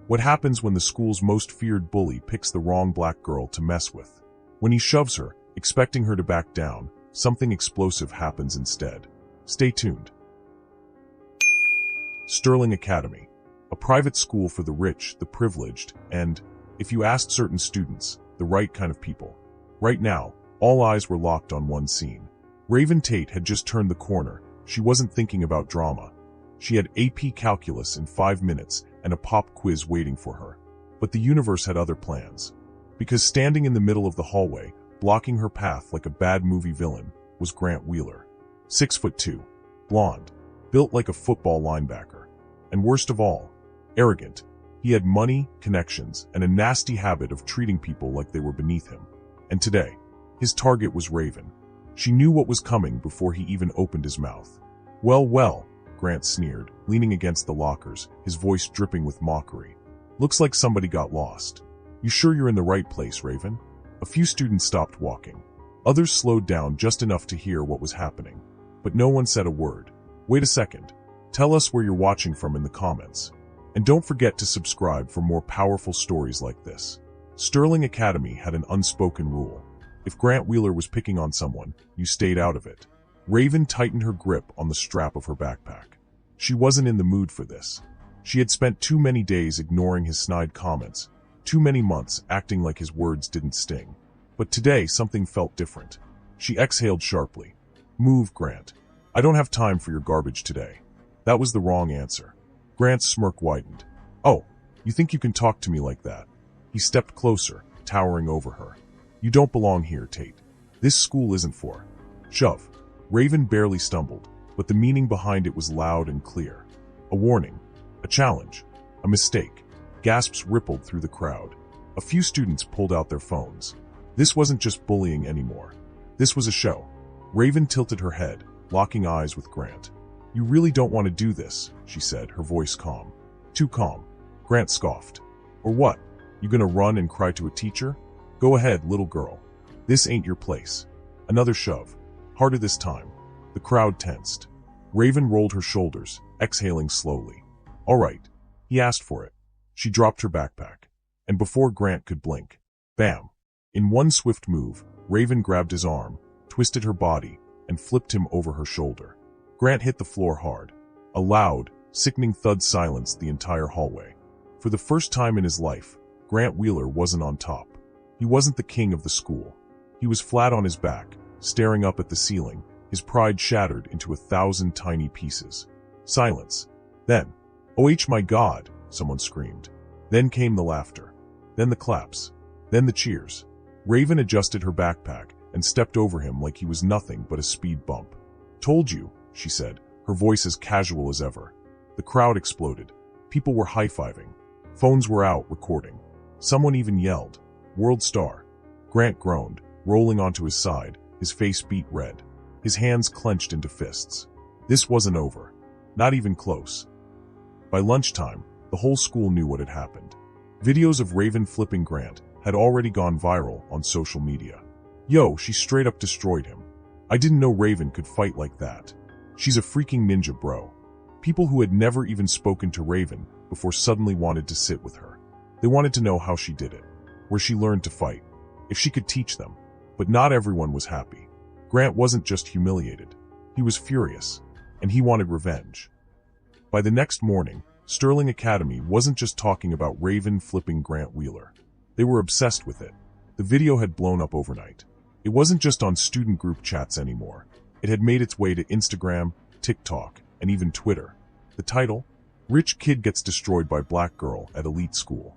What happens when the school's most feared bully picks the wrong black girl to mess with? When he shoves her, expecting her to back down, something explosive happens instead. Stay tuned. Sterling Academy, a private school for the rich, the privileged, and, if you asked certain students, the right kind of people. Right now, all eyes were locked on one scene. Raven Tate had just turned the corner. She wasn't thinking about drama. She had AP calculus in 5 minutes and a pop quiz waiting for her. But the universe had other plans. Because standing in the middle of the hallway, blocking her path like a bad movie villain, was Grant Wheeler. 6'2", blonde, built like a football linebacker. And worst of all, arrogant. He had money, connections, and a nasty habit of treating people like they were beneath him. And today, his target was Raven. She knew what was coming before he even opened his mouth. Well, Grant sneered, leaning against the lockers, his voice dripping with mockery. Looks like somebody got lost. You sure you're in the right place, Raven? A few students stopped walking. Others slowed down just enough to hear what was happening. But no one said a word. Wait a second. Tell us where you're watching from in the comments. And don't forget to subscribe for more powerful stories like this. Sterling Academy had an unspoken rule. If Grant Wheeler was picking on someone, you stayed out of it. Raven tightened her grip on the strap of her backpack. She wasn't in the mood for this. She had spent too many days ignoring his snide comments, too many months acting like his words didn't sting. But today something felt different. She exhaled sharply. Move, Grant. I don't have time for your garbage today. That was the wrong answer. Grant's smirk widened. Oh, you think you can talk to me like that? He stepped closer, towering over her. You don't belong here, Tate. This school isn't for. Shove. Raven barely stumbled, but the meaning behind it was loud and clear. A warning, a challenge, a mistake. Gasps rippled through the crowd. A few students pulled out their phones. This wasn't just bullying anymore. This was a show. Raven tilted her head, locking eyes with Grant. You really don't want to do this, she said, her voice calm. Too calm. Grant scoffed. Or what? You gonna run and cry to a teacher? Go ahead, little girl. This ain't your place. Another shove. Harder this time. The crowd tensed. Raven rolled her shoulders, exhaling slowly. All right. He asked for it. She dropped her backpack. And before Grant could blink, bam! In one swift move, Raven grabbed his arm, twisted her body, and flipped him over her shoulder. Grant hit the floor hard. A loud, sickening thud silenced the entire hallway. For the first time in his life, Grant Wheeler wasn't on top. He wasn't the king of the school. He was flat on his back, staring up at the ceiling, his pride shattered into 1,000 tiny pieces. Silence. Then, "Oh my God," someone screamed. Then came the laughter. Then the claps. Then the cheers. Raven adjusted her backpack and stepped over him like he was nothing but a speed bump. Told you, she said, her voice as casual as ever. The crowd exploded. People were high-fiving. Phones were out, recording. Someone even yelled, "World Star." Grant groaned, rolling onto his side, his face beet red. His hands clenched into fists. This wasn't over. Not even close. By lunchtime, the whole school knew what had happened. Videos of Raven flipping Grant had already gone viral on social media. Yo, she straight up destroyed him. I didn't know Raven could fight like that. She's a freaking ninja, bro. People who had never even spoken to Raven before suddenly wanted to sit with her. They wanted to know how she did it, where she learned to fight, if she could teach them. But not everyone was happy. Grant wasn't just humiliated. He was furious, and he wanted revenge. By the next morning, Sterling Academy wasn't just talking about Raven flipping Grant Wheeler. They were obsessed with it. The video had blown up overnight. It wasn't just on student group chats anymore. It had made its way to Instagram, TikTok, and even Twitter. The title? Rich Kid Gets Destroyed by Black Girl at Elite School.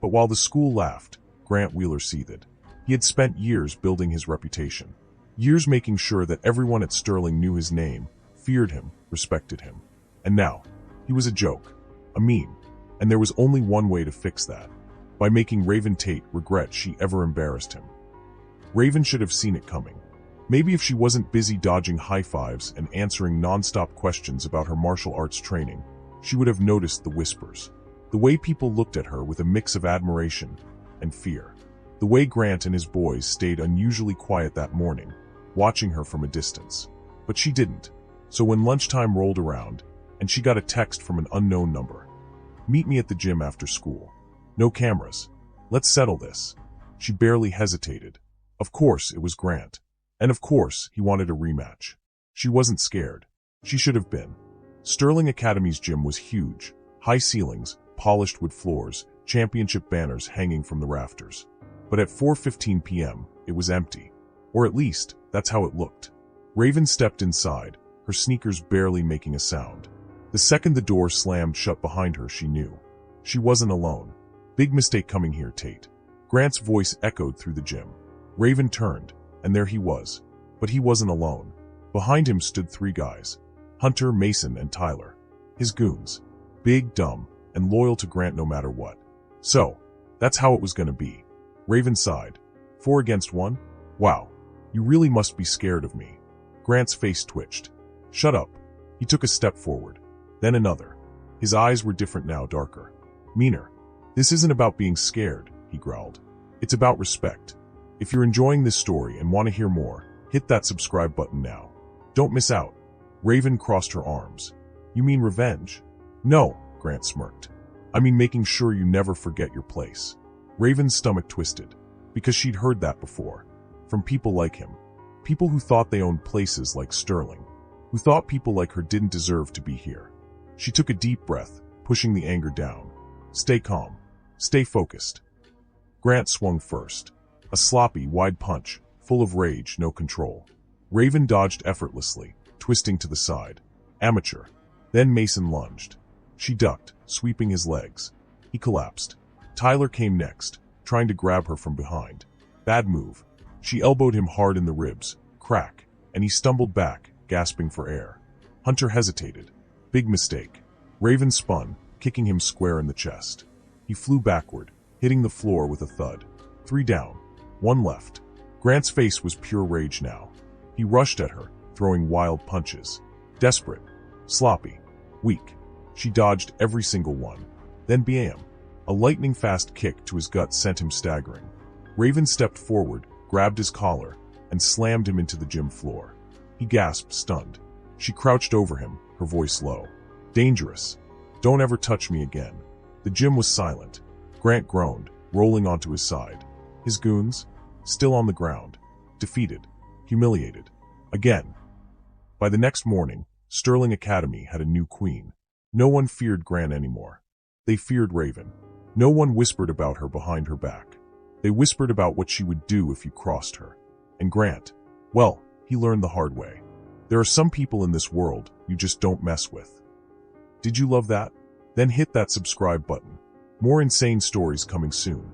But while the school laughed, Grant Wheeler seethed. He had spent years building his reputation. Years making sure that everyone at Sterling knew his name, feared him, respected him. And now, he was a joke, a meme. And there was only one way to fix that. By making Raven Tate regret she ever embarrassed him. Raven should have seen it coming. Maybe if she wasn't busy dodging high fives and answering non-stop questions about her martial arts training, she would have noticed the whispers. The way people looked at her with a mix of admiration and fear. The way Grant and his boys stayed unusually quiet that morning, watching her from a distance. But she didn't. So when lunchtime rolled around, and she got a text from an unknown number. Meet me at the gym after school. No cameras. Let's settle this. She barely hesitated. Of course, it was Grant. And of course, he wanted a rematch. She wasn't scared. She should have been. Sterling Academy's gym was huge. High ceilings, polished wood floors, championship banners hanging from the rafters. But at 4:15 p.m., it was empty. Or at least, that's how it looked. Raven stepped inside, her sneakers barely making a sound. The second the door slammed shut behind her, she knew. She wasn't alone. Big mistake coming here, Tate. Grant's voice echoed through the gym. Raven turned, and there he was. But he wasn't alone. Behind him stood three guys. Hunter, Mason, and Tyler. His goons. Big, dumb, and loyal to Grant no matter what. So, that's how it was gonna be. Raven sighed. 4 against 1? Wow. You really must be scared of me. Grant's face twitched. Shut up. He took a step forward. Then another. His eyes were different now, darker. Meaner. This isn't about being scared, he growled. It's about respect. If you're enjoying this story and want to hear more, hit that subscribe button now. Don't miss out. Raven crossed her arms. You mean revenge? No, Grant smirked. I mean making sure you never forget your place. Raven's stomach twisted, because she'd heard that before. From people like him. People who thought they owned places like Sterling. Who thought people like her didn't deserve to be here. She took a deep breath, pushing the anger down. Stay calm. Stay focused. Grant swung first. A sloppy, wide punch, full of rage, no control. Raven dodged effortlessly, twisting to the side. Amateur. Then Mason lunged. She ducked, sweeping his legs. He collapsed. Tyler came next, trying to grab her from behind. Bad move. She elbowed him hard in the ribs. Crack. And he stumbled back, gasping for air. Hunter hesitated. Big mistake. Raven spun, kicking him square in the chest. He flew backward, hitting the floor with a thud. 3 down. 1 left. Grant's face was pure rage now. He rushed at her, throwing wild punches. Desperate. Sloppy. Weak. She dodged every single one. Then bam! A lightning-fast kick to his gut sent him staggering. Raven stepped forward, grabbed his collar, and slammed him into the gym floor. He gasped, stunned. She crouched over him, her voice low. Dangerous. Don't ever touch me again. The gym was silent. Grant groaned, rolling onto his side. His goons? Still on the ground. Defeated. Humiliated. Again. By the next morning, Sterling Academy had a new queen. No one feared Grant anymore. They feared Raven. No one whispered about her behind her back. They whispered about what she would do if you crossed her. And Grant, well, he learned the hard way. There are some people in this world you just don't mess with. Did you love that? Then hit that subscribe button. More insane stories coming soon.